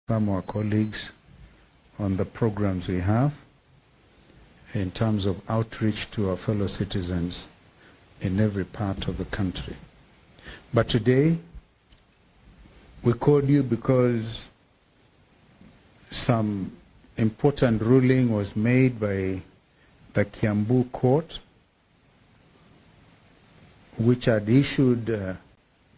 Some of our colleagues on the programs we have in terms of outreach to our fellow citizens in every part of the country. But today, we called you because some important ruling was made by the Kiambu court, which had issued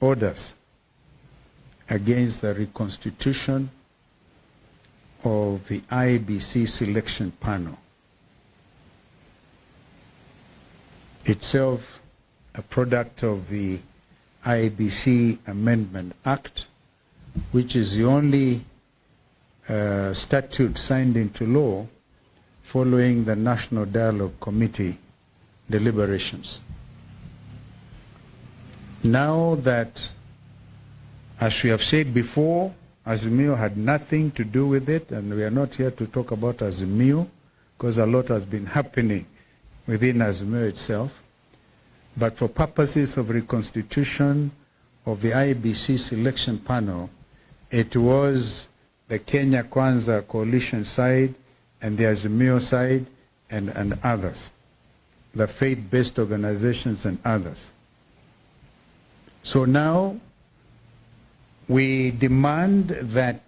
orders against the reconstitution of the IEBC selection panel. Itself a product of the IEBC Amendment Act, which is the only statute signed into law following the National Dialogue Committee deliberations. Now that, as we have said before, Azimio had nothing to do with it, and we are not here to talk about Azimio because a lot has been happening within Azimio itself. But for purposes of reconstitution of the IEBC selection panel, it was the Kenya Kwanza coalition side and the Azimio side and others, the faith-based organizations and others. So now we demand that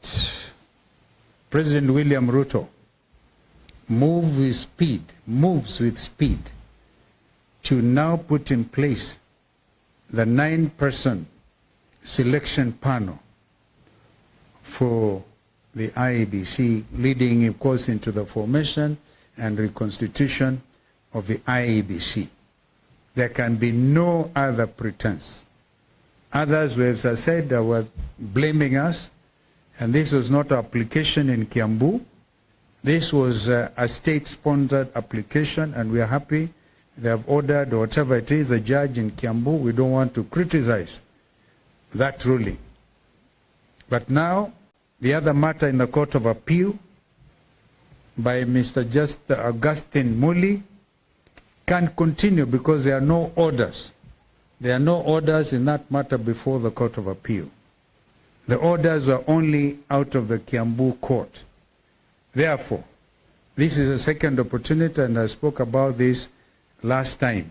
President William Ruto moves with speed to now put in place the 9-person selection panel for the IEBC, leading, of course, into the formation and reconstitution of the IEBC. There can be no other pretense. Others, as I said, were blaming us, and this was not an application in Kiambu. This was a state-sponsored application, and we are happy they have ordered, or whatever it is, a judge in Kiambu. We don't want to criticize that ruling. But now, the other matter in the Court of Appeal by Mr. Augustine Muli can continue because there are no orders. There are no orders in that matter before the Court of Appeal. The orders were only out of the Kiambu court. Therefore, this is a second opportunity, and I spoke about this last time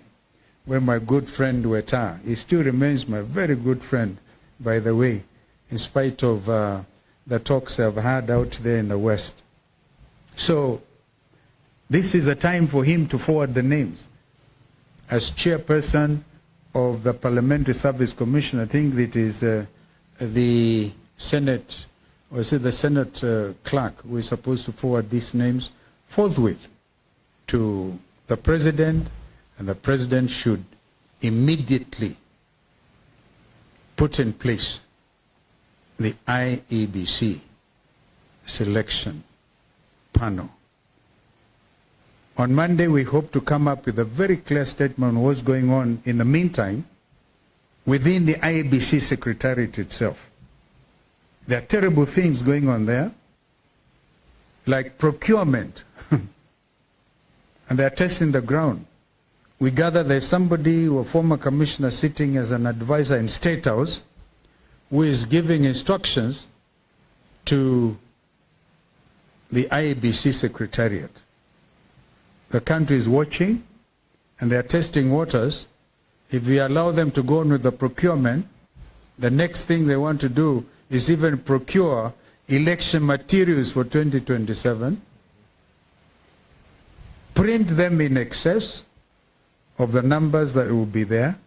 when my good friend Weta, he still remains my very good friend, by the way, in spite of the talks I've had out there in the West. So, this is a time for him to forward the names. As chairperson of the Parliamentary Service Commission, I think it is the Senate, or is it the Senate clerk who is supposed to forward these names forthwith to the President, and the President should immediately put in place the IEBC selection panel. On Monday, we hope to come up with a very clear statement on what's going on in the meantime within the IEBC Secretariat itself. There are terrible things going on there, like procurement, and they're testing the ground. We gather there's somebody, a former commissioner, sitting as an advisor in State House, who is giving instructions to the IEBC Secretariat. The country is watching, and they are testing waters. If we allow them to go on with the procurement, the next thing they want to do is even procure election materials for 2027, print them in excess of the numbers that will be there,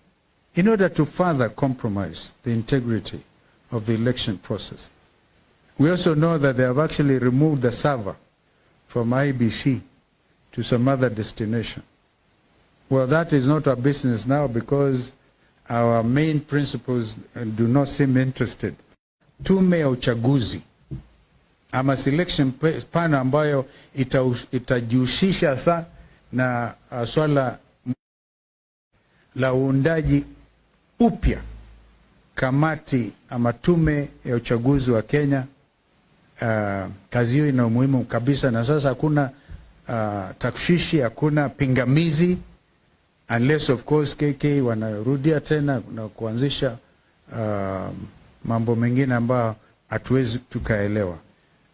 in order to further compromise the integrity of the election process. We also know that they have actually removed the server from IEBC to some other destination. Well, that is not our business now because our main principles do not seem interested. Tume ya uchaguzi ama selection panel ambayo itajihusisha sa na swala la uundaji upya kamati ama tume ya uchaguzi wa Kenya. Kazi hiyo ina umuhimu kabisa, na sasa hakuna takshishi, hakuna pingamizi, unless of course KK wanarudia tena na kuanzisha mambo mengine ambayo hatuwezi tukaelewa.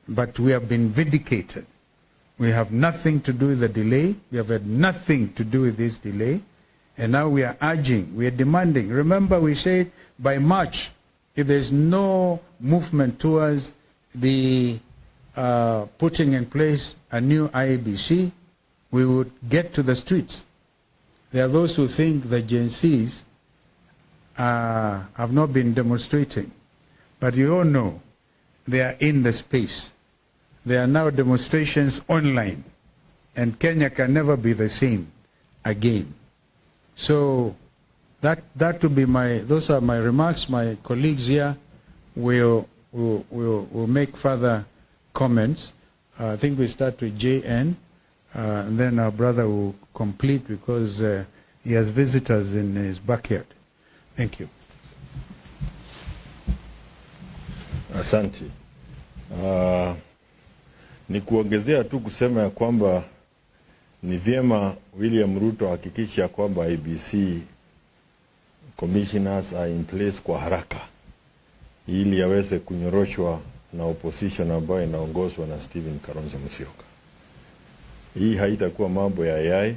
but we have been vindicated. We have nothing to do with the delay. We have had nothing to do with this delay. And now we are urging, we are demanding. Remember, we said by March, if there's no movement towards the putting in place a new IEBC, we would get to the streets. There are those who think the Gen Zs have not been demonstrating. But you all know they are in the space. There are now demonstrations online. And Kenya can never be the same again. So that would be those are my remarks. My colleagues here will make further comments. I think we start with JN, and then our brother will complete because he has visitors in his backyard. Thank you. Asante. Ni kuongezea tu kusema ya kwamba ni vyema William Ruto hakikisha kwamba IEBC commissioners are in place kwa haraka ili yaweze kunyoroshwa na opposition ambayo inaongozwa na Stephen Kalonzo Musyoka. Hii haitakuwa mambo ya yai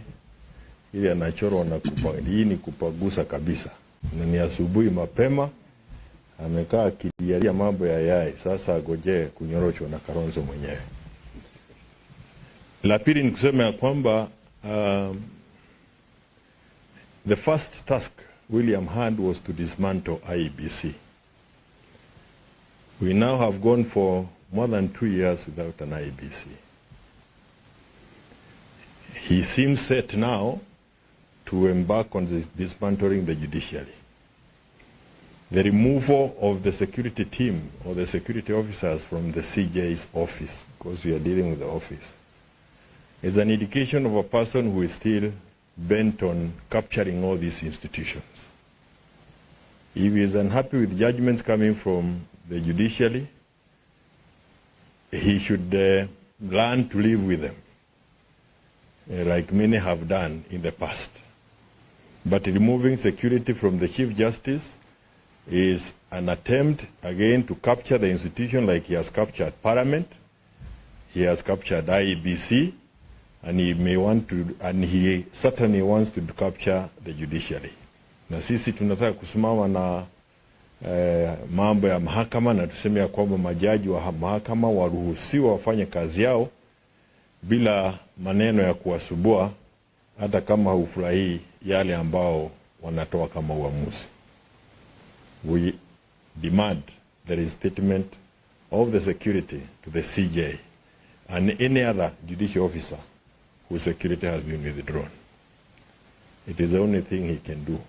ili anachorwa na hii ni kupagusa kabisa. Na ni asubuhi mapema amekaa akidiaria mambo ya yai, sasa agoje kunyoroshwa na Kalonzo mwenyewe. La pili ni kusema ya kwamba the first task William had was to dismantle IEBC. We now have gone for more than 2 years without an IEBC. He seems set now to embark on this dismantling the judiciary. The removal of the security team or the security officers from the CJ's office, because we are dealing with the office, is an indication of a person who is still bent on capturing all these institutions. If he is unhappy with judgments coming from the judiciary, he should learn to live with them, like many have done in the past. But removing security from the Chief Justice is an attempt again to capture the institution like he has captured Parliament, he has captured IEBC, and he may want to, and he certainly wants to capture the judiciary. Na sisi tunataka kusimama na mambo ya mahakama na tuseme ya kwamba majaji wa mahakama waruhusiwa wafanye kazi yao bila maneno ya kuwasubua hata kama hufurahii yale ambao wanatoa kama uamuzi. We demand the reinstatement of the security to the CJ and any other judicial officer whose security has been withdrawn. It is the only thing he can do.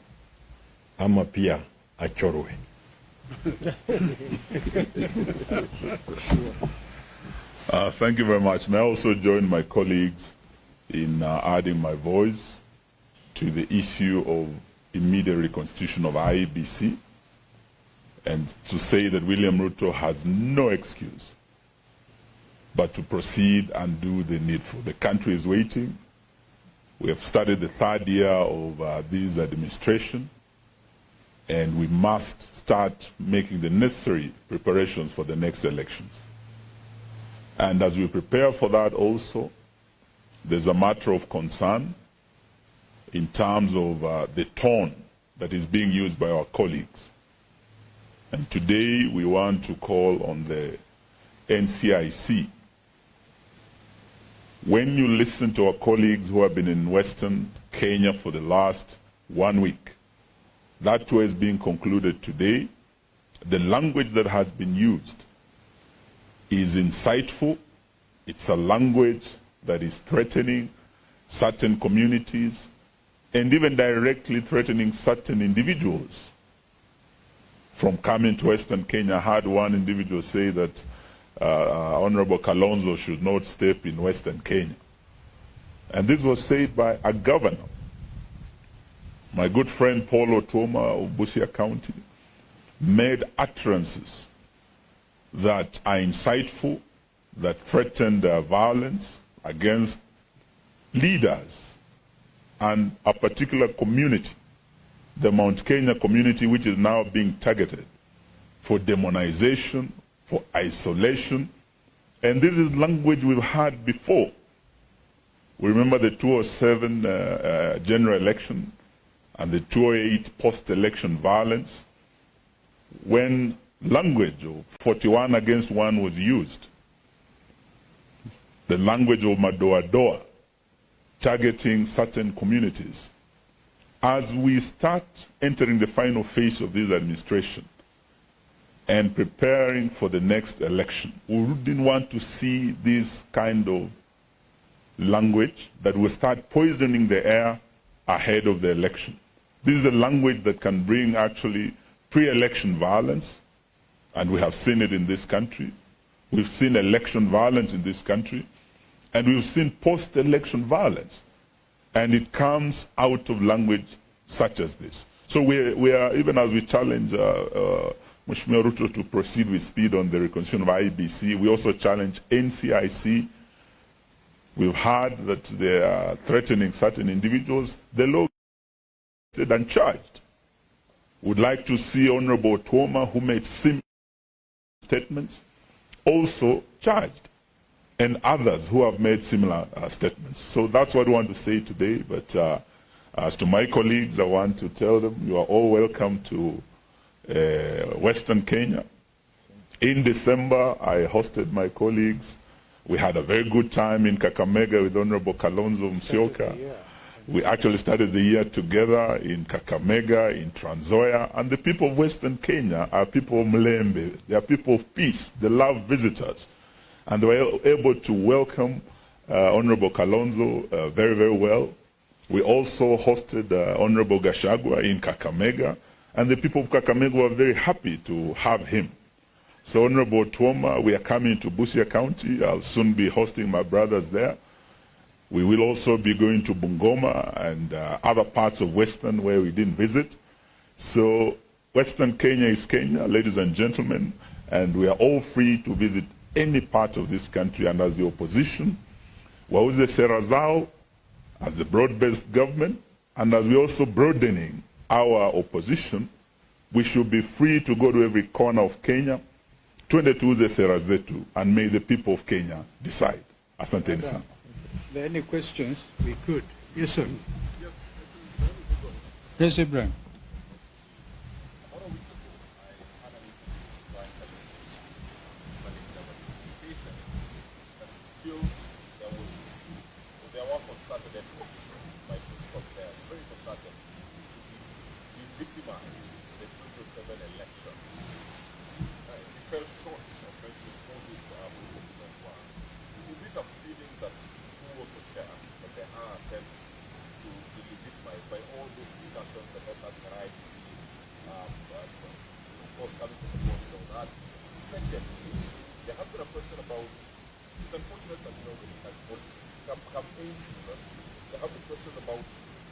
Ama pia achorwe. Thank you very much. And I also join my colleagues in adding my voice to the issue of immediate reconstitution of IEBC and to say that William Ruto has no excuse but to proceed and do the needful. The country is waiting. We have started the third year of this administration, and we must start making the necessary preparations for the next elections. And as we prepare for that also, there's a matter of concern in terms of the tone that is being used by our colleagues. And today we want to call on the NCIC. When you listen to our colleagues who have been in Western Kenya for the last 1 week, that tour is being concluded today. The language that has been used is insightful. It's a language that is threatening certain communities and even directly threatening certain individuals. From coming to Western Kenya, I heard one individual say that Honorable Kalonzo should not step in Western Kenya. And this was said by a governor. My good friend Paul Otuoma of Busia County made utterances that are insightful, that threatened violence against leaders and a particular community, the Mount Kenya community, which is now being targeted for demonization, for isolation, And this is language we've had before. We remember the 2007 general election and the 2008 post-election violence, when language of 41 against 1 was used. The language of madoa-doa, targeting certain communities. As we start entering the final phase of this administration and preparing for the next election, we didn't want to see this kind of language that will start poisoning the air ahead of the election. This is a language that can bring actually pre-election violence, and we have seen it in this country. We've seen election violence in this country, and we've seen post-election violence. And it comes out of language such as this. So we are, even as we challenge Mheshimiwa Ruto to proceed with speed on the reconstitution of IEBC, we also challenge NCIC. We've heard that they are threatening certain individuals. The law is and charged. Would like to see Honorable Tuoma, who made similar statements, also charged, and others who have made similar statements. So that's what I want to say today. But as to my colleagues, I want to tell them you are all welcome to Western Kenya. In December, I hosted my colleagues. We had a very good time in Kakamega with Honorable Kalonzo Musyoka. We actually started the year together in Kakamega, in Trans Nzoia, and the people of Western Kenya are people of Mlembe. They are people of peace. They love visitors. And they were able to welcome Honorable Kalonzo very, very well. We also hosted Honorable Gachagua in Kakamega, and the people of Kakamega were very happy to have him. So Honorable Tuoma, we are coming to Busia County. I'll soon be hosting my brothers there. We will also be going to Bungoma and other parts of Western where we didn't visit. So Western Kenya is Kenya, ladies and gentlemen, and we are all free to visit any part of this country. And as the opposition, wauze sera zao as the broad-based government, and as we're also broadening our opposition, we should be free to go to every corner of Kenya, twende tuuze sera zetu, and may the people of Kenya decide. Asanteni sana. Are there any questions? We could. Yes, sir. Yes, Ibrahim.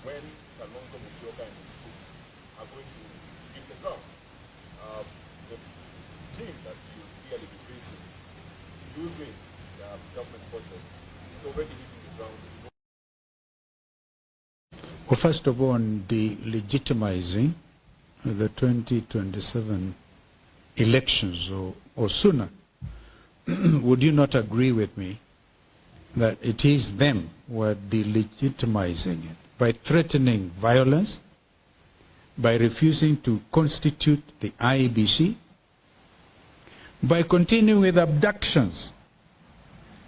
When Kalonzo Musyoka and his troops are going to hit the ground. The team that you clearly be facing using government budget is already hitting the ground. Well, first of all, on the legitimizing the 2027 elections or sooner, would you not agree with me that it is them who are delegitimizing it by threatening violence, by refusing to constitute the IEBC, by continuing with abductions?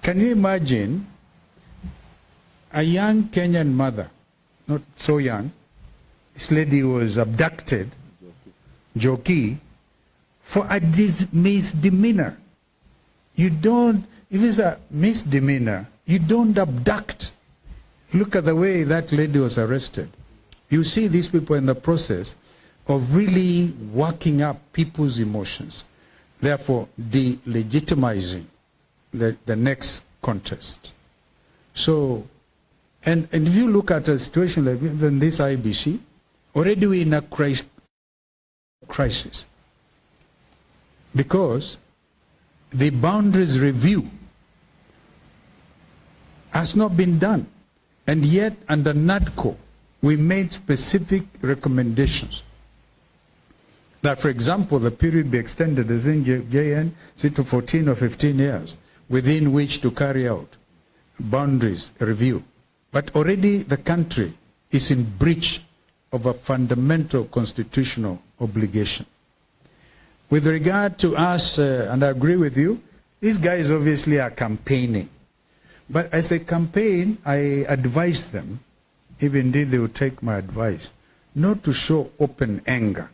Can you imagine a young Kenyan mother, not so young, this lady was abducted, Joki, for a misdemeanor. You don't, if it's a misdemeanor, you don't abduct. Look at the way that lady was arrested. You see these people in the process of really working up people's emotions, therefore delegitimizing the next contest. So, and if you look at a situation like this IEBC, already we're in a crisis because the boundaries review has not been done. And yet, under NADCO, we made specific recommendations that, for example, the period be extended as in JN to 14 or 15 years. within which to carry out boundaries review. But already the country is in breach of a fundamental constitutional obligation. With regard to us, and I agree with you, these guys obviously are campaigning. But as they campaign, I advise them, if indeed they will take my advice, not to show open anger.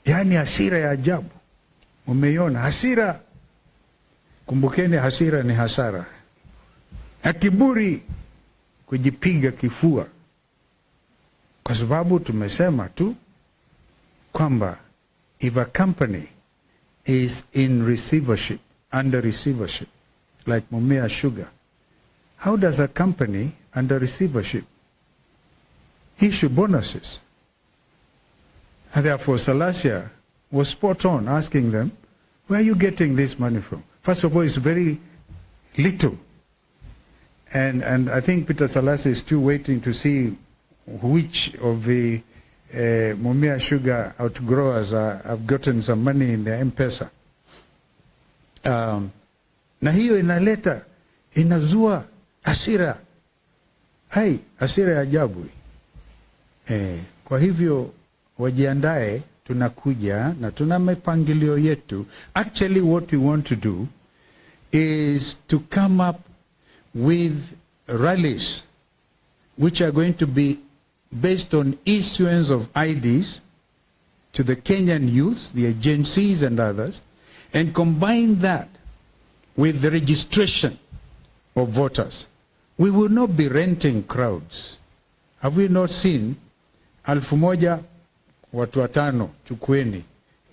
Yani hasira ya ajabu. Umeiona hasira. Kumbukeni hasira ni hasara. Na kiburi kujipiga kifua. Kwa sababu tumesema tu kwamba if a company is in receivership, under receivership, like Mumia Sugar, how does a company under receivership issue bonuses? And therefore Salasia was spot on asking them, where are you getting this money from? First of all, it's very little. And I think Peter Salasia is still waiting to see which of the Mumia Sugar outgrowers have gotten some money in their M-Pesa. Na hiyo inaleta, inazua hasira. Hai, hasira ya ajabu. Kwa hivyo wajiandae, tunakuja na tuna mipangilio yetu. Actually what we want to do is to come up with rallies which are going to be based on issuance of IDs to the Kenyan youth, the agencies and others, and combine that with the registration of voters. We will not be renting crowds. Have we not seen 1,000 watu watano chukueni,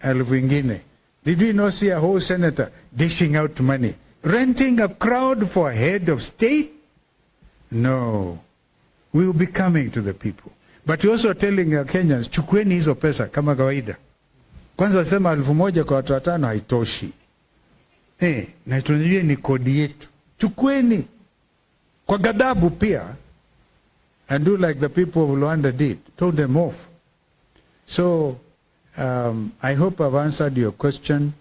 1,000 ingine? Did we not see a whole senator dishing out money? Renting a crowd for a head of state? No. We will be coming to the people. But we also telling our Kenyans, chukueni hizo pesa kama kawaida. Kwanza wasema 1,000 kwa watu watano haitoshi. Na tunajua ni kodi yetu. Chukueni. Kwa ghadhabu pia. And do like the people of Rwanda did. Told them off. So, I hope I've answered your question.